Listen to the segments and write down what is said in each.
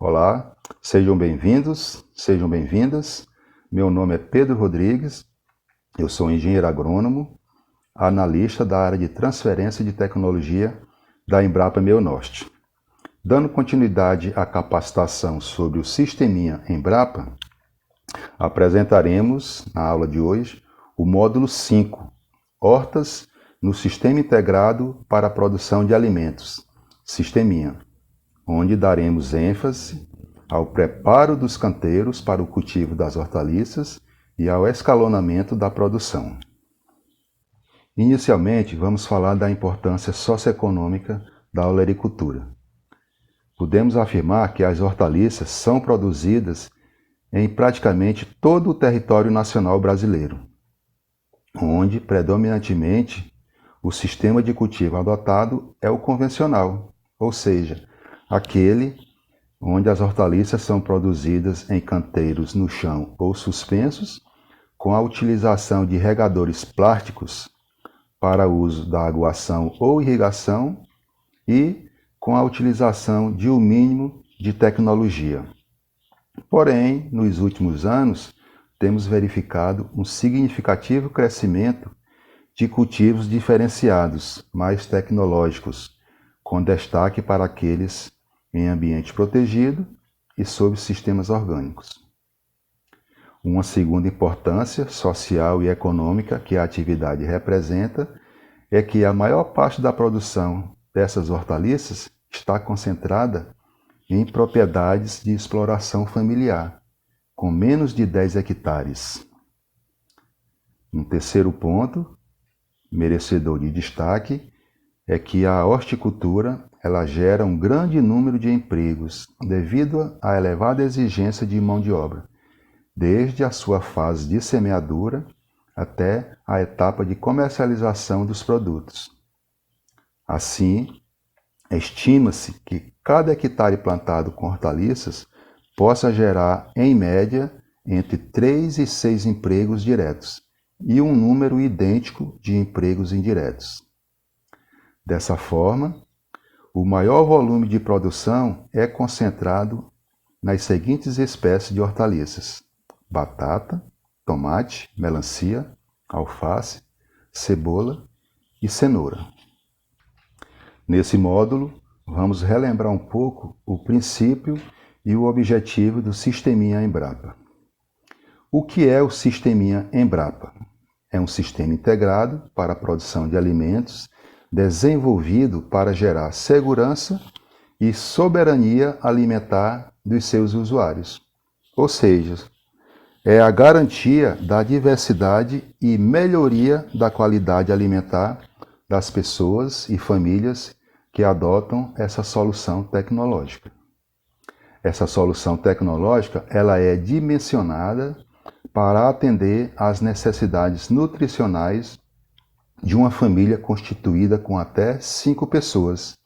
Olá, sejam bem-vindos, sejam bem-vindas. Meu nome é Pedro Rodrigues, eu sou engenheiro agrônomo, analista da área de transferência de tecnologia da Embrapa Meio Norte. Dando continuidade à capacitação sobre o Sisteminha Embrapa, apresentaremos, na aula de hoje, o módulo 5, Hortas no Sistema Integrado para a Produção de Alimentos, Sisteminha, onde daremos ênfase ao preparo dos canteiros para o cultivo das hortaliças e ao escalonamento da produção. Inicialmente, vamos falar da importância socioeconômica da olericultura. Podemos afirmar que as hortaliças são produzidas em praticamente todo o território nacional brasileiro, onde, predominantemente, o sistema de cultivo adotado é o convencional, ou seja, aquele onde as hortaliças são produzidas em canteiros no chão ou suspensos, com a utilização de regadores plásticos para uso da aguação ou irrigação e com a utilização de um mínimo de tecnologia. Porém, nos últimos anos, temos verificado um significativo crescimento de cultivos diferenciados, mais tecnológicos, com destaque para aqueles em ambiente protegido e sob sistemas orgânicos. Uma segunda importância social e econômica que a atividade representa é que a maior parte da produção dessas hortaliças está concentrada em propriedades de exploração familiar, com menos de 10 hectares. Um terceiro ponto, merecedor de destaque, é que a horticultura ela gera um grande número de empregos devido à elevada exigência de mão de obra, desde a sua fase de semeadura até a etapa de comercialização dos produtos. Assim, estima-se que cada hectare plantado com hortaliças possa gerar, em média, entre 3 e 6 empregos diretos e um número idêntico de empregos indiretos. Dessa forma, o maior volume de produção é concentrado nas seguintes espécies de hortaliças: batata, tomate, melancia, alface, cebola e cenoura. Nesse módulo, vamos relembrar um pouco o princípio e o objetivo do Sisteminha Embrapa. O que é o Sisteminha Embrapa? É um sistema integrado para a produção de alimentos desenvolvido para gerar segurança e soberania alimentar dos seus usuários. Ou seja, é a garantia da diversidade e melhoria da qualidade alimentar das pessoas e famílias que adotam essa solução tecnológica. Essa solução tecnológica ela é dimensionada para atender às necessidades nutricionais de uma família constituída com até 5 pessoas,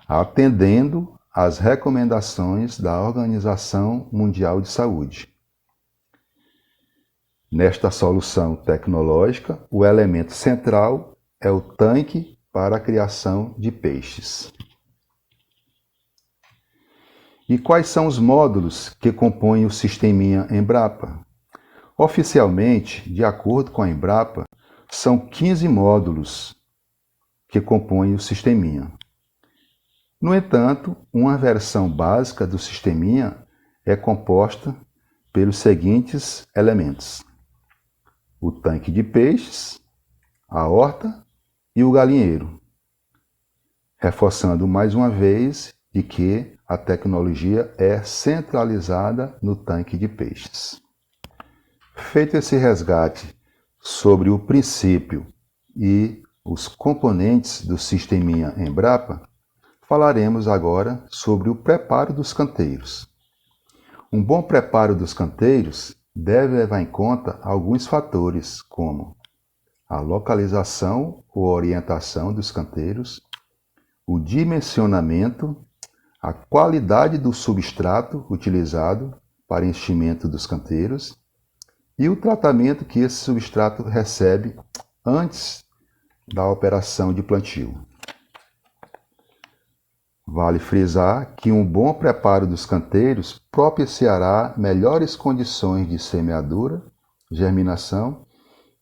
atendendo às recomendações da Organização Mundial de Saúde. Nesta solução tecnológica, o elemento central é o tanque para a criação de peixes. E quais são os módulos que compõem o Sisteminha Embrapa? Oficialmente, de acordo com a Embrapa, são 15 módulos que compõem o Sisteminha. No entanto, uma versão básica do Sisteminha é composta pelos seguintes elementos: o tanque de peixes, a horta e o galinheiro, reforçando mais uma vez de que a tecnologia é centralizada no tanque de peixes. Feito esse resgate sobre o princípio e os componentes do Sisteminha Embrapa, falaremos agora sobre o preparo dos canteiros. Um bom preparo dos canteiros deve levar em conta alguns fatores, como a localização ou orientação dos canteiros, o dimensionamento, a qualidade do substrato utilizado para enchimento dos canteiros e o tratamento que esse substrato recebe antes da operação de plantio. Vale frisar que um bom preparo dos canteiros propiciará melhores condições de semeadura, germinação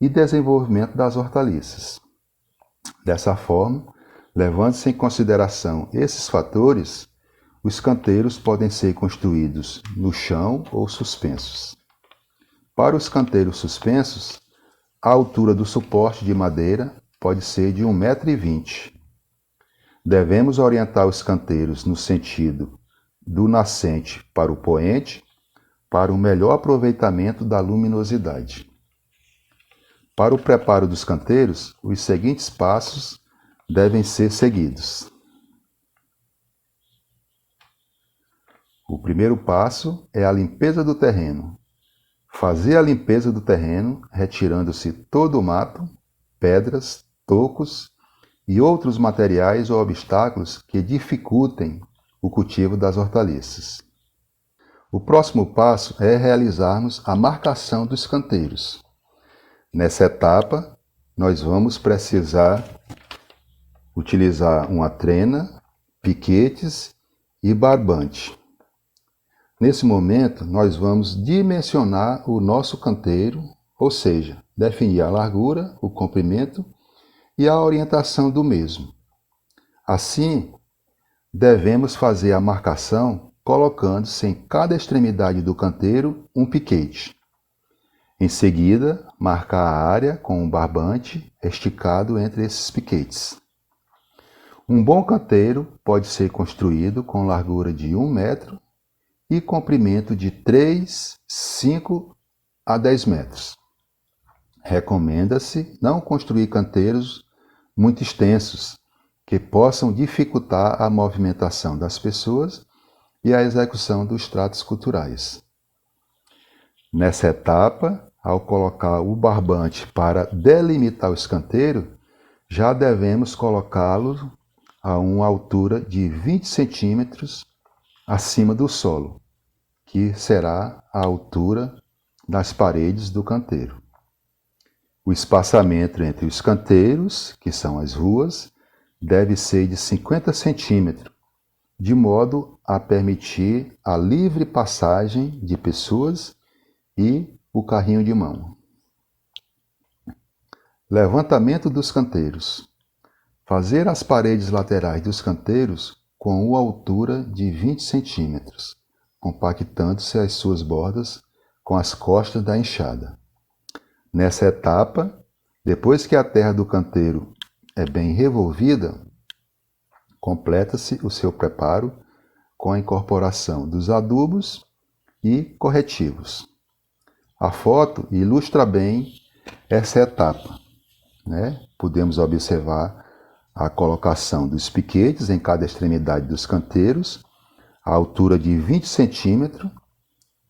e desenvolvimento das hortaliças. Dessa forma, levando-se em consideração esses fatores, os canteiros podem ser construídos no chão ou suspensos. Para os canteiros suspensos, a altura do suporte de madeira pode ser de 1,20 m. Devemos orientar os canteiros no sentido do nascente para o poente, para o melhor aproveitamento da luminosidade. Para o preparo dos canteiros, os seguintes passos devem ser seguidos. O primeiro passo é a limpeza do terreno. Fazer a limpeza do terreno, retirando-se todo o mato, pedras, tocos e outros materiais ou obstáculos que dificultem o cultivo das hortaliças. O próximo passo é realizarmos a marcação dos canteiros. Nessa etapa, nós vamos precisar utilizar uma trena, piquetes e barbante. Nesse momento, nós vamos dimensionar o nosso canteiro, ou seja, definir a largura, o comprimento e a orientação do mesmo. Assim, devemos fazer a marcação colocando-se em cada extremidade do canteiro um piquete. Em seguida, marcar a área com um barbante esticado entre esses piquetes. Um bom canteiro pode ser construído com largura de 1 metro e comprimento de 3, 5 a 10 metros. Recomenda-se não construir canteiros muito extensos, que possam dificultar a movimentação das pessoas e a execução dos tratos culturais. Nessa etapa, ao colocar o barbante para delimitar o escanteiro, já devemos colocá-lo a uma altura de 20 centímetros acima do solo, que será a altura das paredes do canteiro. O espaçamento entre os canteiros, que são as ruas, deve ser de 50 centímetros, de modo a permitir a livre passagem de pessoas e o carrinho de mão. Levantamento dos canteiros. Fazer as paredes laterais dos canteiros com uma altura de 20 centímetros, compactando-se as suas bordas com as costas da enxada. Nessa etapa, depois que a terra do canteiro é bem revolvida, completa-se o seu preparo com a incorporação dos adubos e corretivos. A foto ilustra bem essa etapa, Podemos observar a colocação dos piquetes em cada extremidade dos canteiros, a altura de 20 centímetros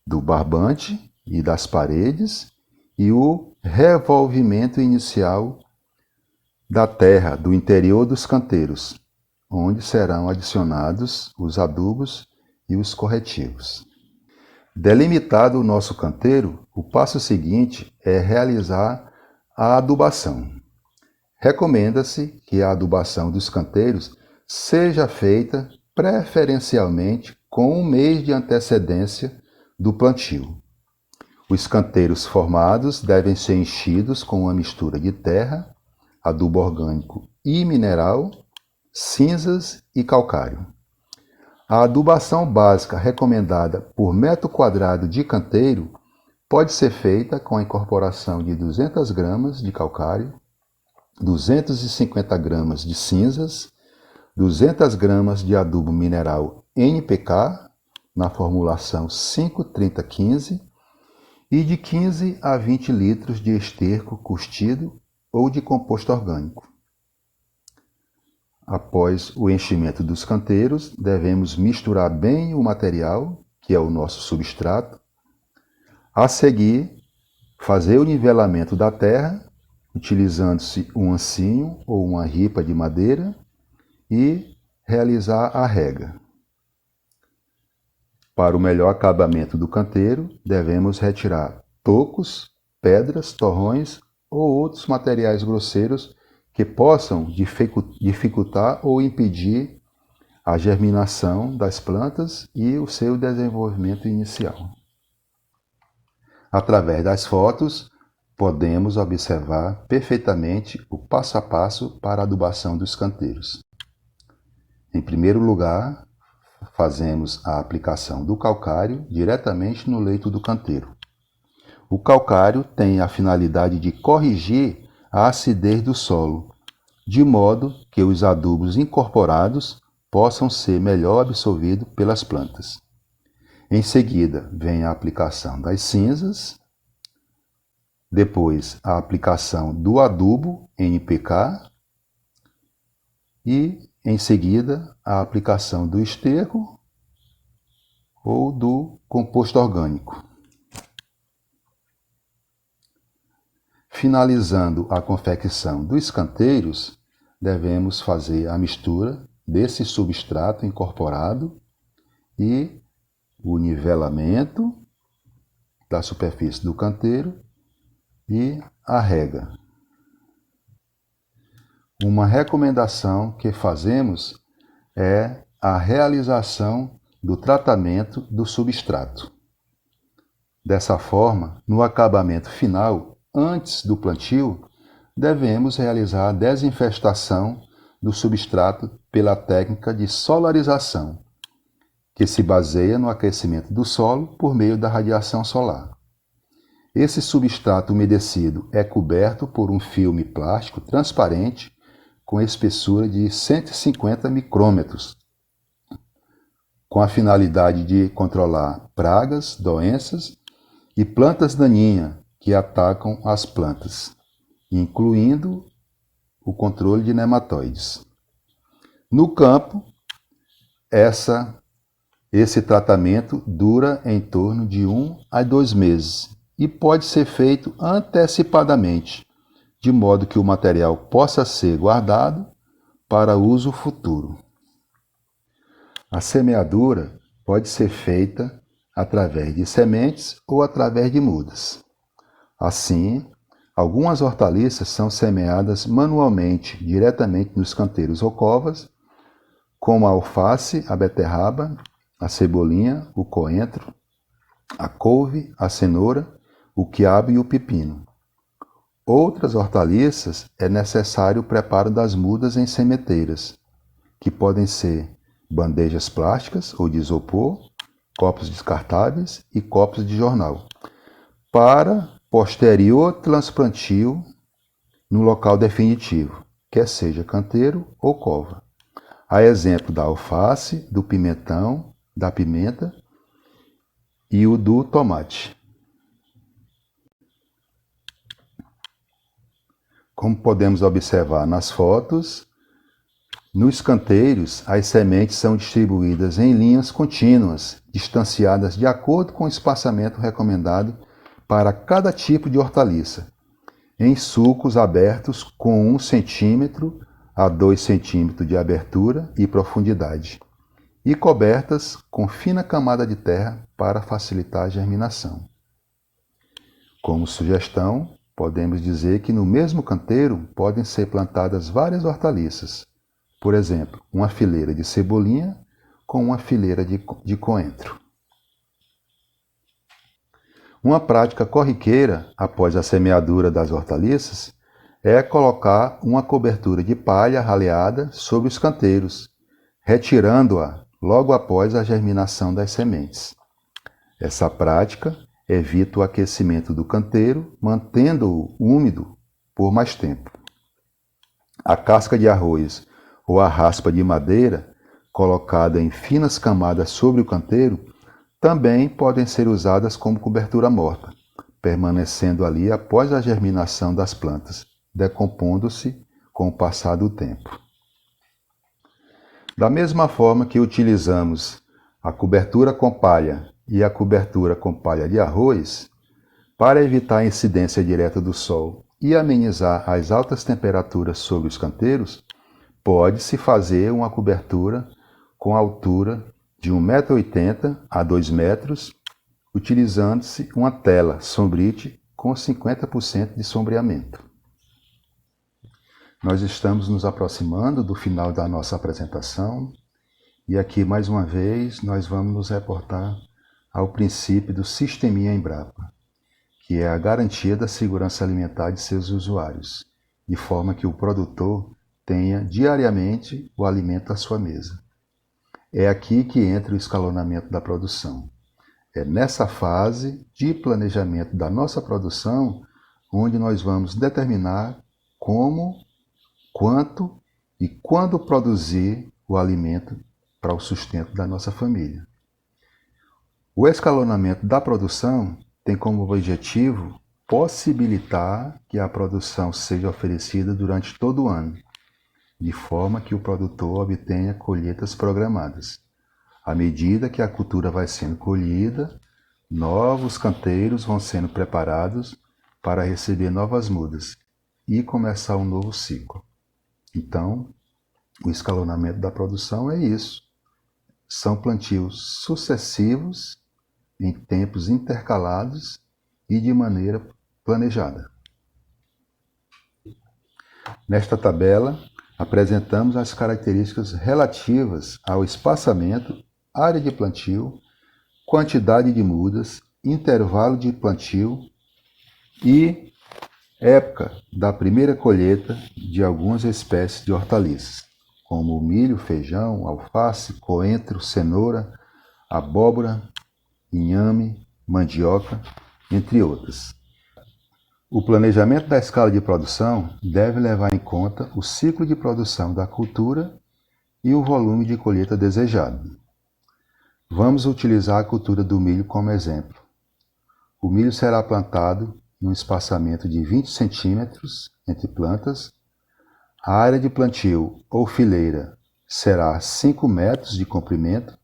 do barbante e das paredes e o revolvimento inicial da terra do interior dos canteiros, onde serão adicionados os adubos e os corretivos. Delimitado o nosso canteiro, o passo seguinte é realizar a adubação. Recomenda-se que a adubação dos canteiros seja feita preferencialmente com 1 mês de antecedência do plantio. Os canteiros formados devem ser enchidos com uma mistura de terra, adubo orgânico e mineral, cinzas e calcário. A adubação básica recomendada por metro quadrado de canteiro pode ser feita com a incorporação de 200 gramas de calcário, 250 gramas de cinzas, 200 gramas de adubo mineral NPK, na formulação 5-30-15, e de 15 a 20 litros de esterco curtido ou de composto orgânico. Após o enchimento dos canteiros, devemos misturar bem o material, que é o nosso substrato. A seguir, fazer o nivelamento da terra, utilizando-se um ancinho ou uma ripa de madeira, e realizar a rega. Para o melhor acabamento do canteiro, devemos retirar tocos, pedras, torrões ou outros materiais grosseiros que possam dificultar ou impedir a germinação das plantas e o seu desenvolvimento inicial. Através das fotos, podemos observar perfeitamente o passo a passo para a adubação dos canteiros. Em primeiro lugar, fazemos a aplicação do calcário diretamente no leito do canteiro. O calcário tem a finalidade de corrigir a acidez do solo, de modo que os adubos incorporados possam ser melhor absorvidos pelas plantas. Em seguida, vem a aplicação das cinzas, depois a aplicação do adubo NPK e, em seguida, a aplicação do esterco ou do composto orgânico. Finalizando a confecção dos canteiros, devemos fazer a mistura desse substrato incorporado e o nivelamento da superfície do canteiro e a rega. Uma recomendação que fazemos é a realização do tratamento do substrato. Dessa forma, no acabamento final, antes do plantio, devemos realizar a desinfestação do substrato pela técnica de solarização, que se baseia no aquecimento do solo por meio da radiação solar. Esse substrato umedecido é coberto por um filme plástico transparente com espessura de 150 micrômetros, com a finalidade de controlar pragas, doenças e plantas daninhas que atacam as plantas, incluindo o controle de nematóides. No campo, esse tratamento dura em torno de 1 a 2 meses e pode ser feito antecipadamente, de modo que o material possa ser guardado para uso futuro. A semeadura pode ser feita através de sementes ou através de mudas. Assim, algumas hortaliças são semeadas manualmente diretamente nos canteiros ou covas, como a alface, a beterraba, a cebolinha, o coentro, a couve, a cenoura, o quiabo e o pepino. Outras hortaliças é necessário o preparo das mudas em sementeiras, que podem ser bandejas plásticas ou de isopor, copos descartáveis e copos de jornal, para posterior transplantio no local definitivo, quer seja canteiro ou cova. A exemplo da alface, do pimentão, da pimenta e o do tomate. Como podemos observar nas fotos, nos canteiros as sementes são distribuídas em linhas contínuas, distanciadas de acordo com o espaçamento recomendado para cada tipo de hortaliça, em sulcos abertos com 1 centímetro a 2 centímetros de abertura e profundidade, e cobertas com fina camada de terra para facilitar a germinação. Como sugestão, podemos dizer que no mesmo canteiro podem ser plantadas várias hortaliças, por exemplo, uma fileira de cebolinha com uma fileira de coentro. Uma prática corriqueira após a semeadura das hortaliças é colocar uma cobertura de palha raleada sobre os canteiros, retirando-a logo após a germinação das sementes. Essa prática evita o aquecimento do canteiro, mantendo-o úmido por mais tempo. A casca de arroz ou a raspa de madeira, colocada em finas camadas sobre o canteiro, também podem ser usadas como cobertura morta, permanecendo ali após a germinação das plantas, decompondo-se com o passar do tempo. Da mesma forma que utilizamos a cobertura com palha e a cobertura com palha de arroz, para evitar a incidência direta do sol e amenizar as altas temperaturas sobre os canteiros, pode-se fazer uma cobertura com altura de 1,80 m a 2 metros, utilizando-se uma tela Sombrite com 50% de sombreamento. Nós estamos nos aproximando do final da nossa apresentação E aqui, mais uma vez, nós vamos nos reportar ao princípio do Sisteminha Embrapa, que é a garantia da segurança alimentar de seus usuários, de forma que o produtor tenha diariamente o alimento à sua mesa. É aqui que entra o escalonamento da produção. É nessa fase de planejamento da nossa produção onde nós vamos determinar como, quanto e quando produzir o alimento para o sustento da nossa família. O escalonamento da produção tem como objetivo possibilitar que a produção seja oferecida durante todo o ano, de forma que o produtor obtenha colheitas programadas. À medida que a cultura vai sendo colhida, novos canteiros vão sendo preparados para receber novas mudas e começar um novo ciclo. Então, o escalonamento da produção é isso. São plantios sucessivos, em tempos intercalados e de maneira planejada. Nesta tabela, apresentamos as características relativas ao espaçamento, área de plantio, quantidade de mudas, intervalo de plantio e época da primeira colheita de algumas espécies de hortaliças, como o milho, feijão, alface, coentro, cenoura, abóbora, inhame, mandioca, entre outras. O planejamento da escala de produção deve levar em conta o ciclo de produção da cultura e o volume de colheita desejado. Vamos utilizar a cultura do milho como exemplo. O milho será plantado num espaçamento de 20 centímetros entre plantas. A área de plantio ou fileira será 5 metros de comprimento.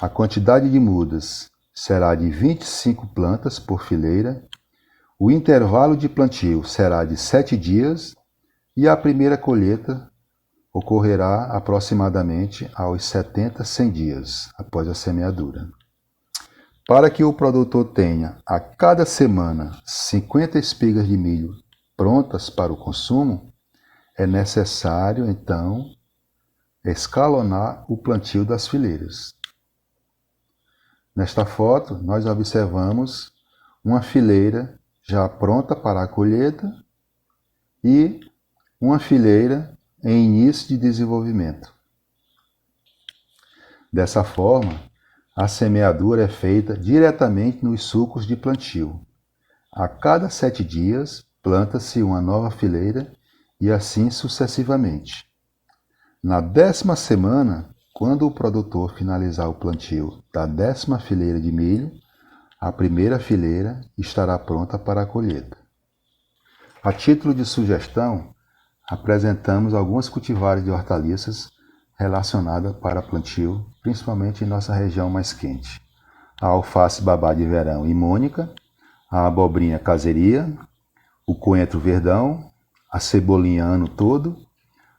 A quantidade de mudas será de 25 plantas por fileira. O intervalo de plantio será de 7 dias e a primeira colheita ocorrerá aproximadamente aos 70 a 100 dias após a semeadura. Para que o produtor tenha a cada semana 50 espigas de milho prontas para o consumo, é necessário, então, escalonar o plantio das fileiras. Nesta foto, nós observamos uma fileira já pronta para a colheita e uma fileira em início de desenvolvimento. Dessa forma, a semeadura é feita diretamente nos sulcos de plantio. A cada 7 dias, planta-se uma nova fileira e assim sucessivamente. Na 10ª semana, quando o produtor finalizar o plantio da 10ª fileira de milho, a primeira fileira estará pronta para a colheita. A título de sugestão, apresentamos algumas cultivares de hortaliças relacionadas para plantio, principalmente em nossa região mais quente. A alface babá de verão e mônica, a abobrinha caseria, o coentro verdão, a cebolinha ano todo,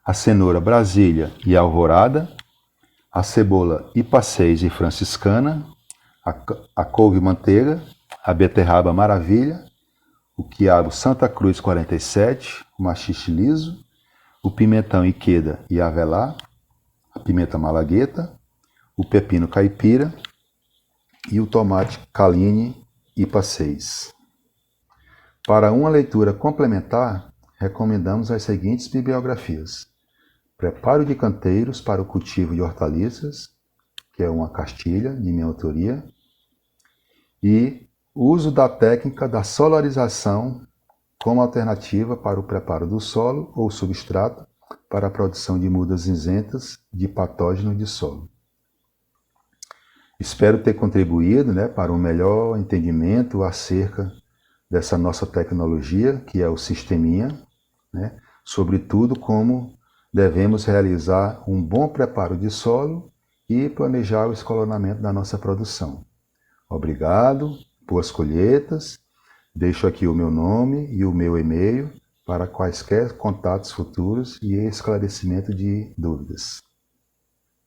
a cenoura Brasília e alvorada, a cebola Ipacês e franciscana, a couve manteiga, a beterraba maravilha, o quiabo Santa Cruz 47, o maxixe liso, o pimentão Ikeda e avelar, a pimenta malagueta, o pepino caipira e o tomate Caline Ipacês. Para uma leitura complementar, recomendamos as seguintes bibliografias: Preparo de canteiros para o cultivo de hortaliças, que é uma cartilha de minha autoria, e Uso da técnica da solarização como alternativa para o preparo do solo ou substrato para a produção de mudas isentas de patógeno de solo. Espero ter contribuído para um melhor entendimento acerca dessa nossa tecnologia, que é o Sisteminha, sobretudo como devemos realizar um bom preparo de solo e planejar o escalonamento da nossa produção. Obrigado, boas colheitas. Deixo aqui o meu nome e o meu e-mail para quaisquer contatos futuros e esclarecimento de dúvidas.